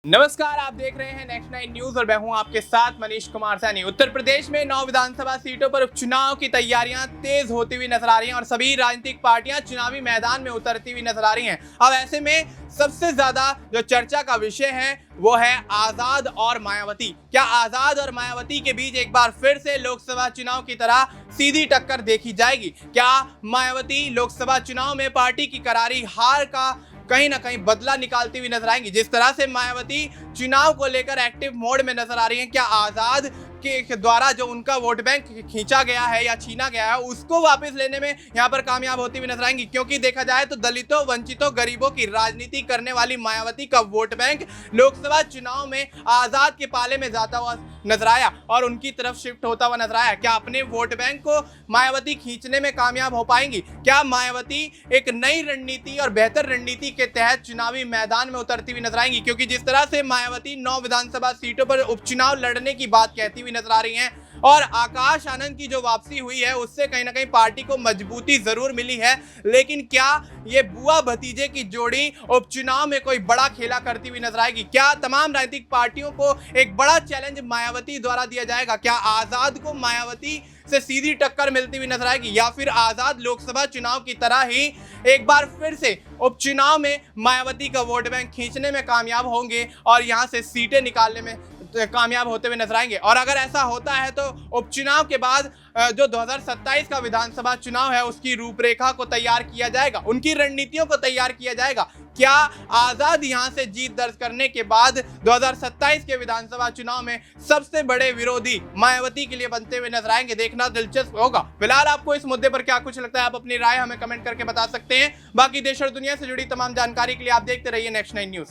नमस्कार, आप देख रहे हैं नेक्स्ट 9 न्यूज और मैं हूं आपके साथ मनीष कुमार सैनी। उत्तर प्रदेश में 9 विधानसभा सीटों पर उपचुनाव की तैयारियां तेज होती हुई नजर आ रही हैं और सभी राजनीतिक पार्टियां चुनावी मैदान में उतरती हुई नजर आ रही हैं। अब ऐसे में सबसे ज्यादा जो चर्चा का विषय है वो है आजाद और मायावती। क्या आजाद और मायावती के बीच एक बार फिर से लोकसभा चुनाव की तरह सीधी टक्कर देखी जाएगी? क्या मायावती लोकसभा चुनाव में पार्टी की करारी हार का कहीं ना कहीं बदला निकालती हुई नजर आएंगी? जिस तरह से मायावती चुनाव को लेकर एक्टिव मोड में नजर आ रही हैं, क्या आजाद के द्वारा जो उनका वोट बैंक खींचा गया है या छीना गया है उसको वापस लेने में यहां पर कामयाब होती हुई नजर आएंगी? क्योंकि देखा जाए तो दलितों, वंचितों, गरीबों की राजनीति करने वाली मायावती का वोट बैंक लोकसभा चुनाव में आजाद के पाले में जाता हुआ नजर आया और उनकी तरफ शिफ्ट होता हुआ नजर आया। क्या अपने वोट बैंक को मायावती खींचने में कामयाब हो पाएंगी? क्या मायावती एक नई रणनीति और बेहतर रणनीति के तहत चुनावी मैदान में उतरती हुई नजर आएंगी? क्योंकि जिस तरह से मायावती 9 विधानसभा सीटों पर उपचुनाव लड़ने की बात कहती हुई नजर आ रही हैं और आकाश आनंद की जो वापसी हुई है उससे कहीं ना कहीं पार्टी को मजबूती जरूर मिली है, लेकिन क्या ये बुआ भतीजे की जोड़ी उपचुनाव में कोई बड़ा खेला करती हुई नजर आएगी? क्या तमाम राजनीतिक पार्टियों को एक बड़ा चैलेंज मायावती द्वारा दिया जाएगा? क्या आजाद को मायावती से सीधी टक्कर मिलती हुई नजर आएगी या फिर आजाद लोकसभा चुनाव की तरह ही एक बार फिर से उपचुनाव में मायावती का वोट बैंक खींचने में कामयाब होंगे और यहां से सीटें निकालने में कामयाब होते हुए नजर आएंगे? और अगर ऐसा होता है तो उपचुनाव के बाद जो 2027 का विधानसभा चुनाव है उसकी रूपरेखा को तैयार किया जाएगा, उनकी रणनीतियों को तैयार किया जाएगा। क्या आजाद यहां से जीत दर्ज करने के बाद 2027 के विधानसभा चुनाव में सबसे बड़े विरोधी मायावती के लिए बनते हुए नजर आएंगे? देखना दिलचस्प होगा। फिलहाल आपको इस मुद्दे पर क्या कुछ लगता है, आप अपनी राय हमें कमेंट करके बता सकते हैं। बाकी देश और दुनिया से जुड़ी तमाम जानकारी के लिए आप देखते रहिए नेक्स्ट 9 न्यूज।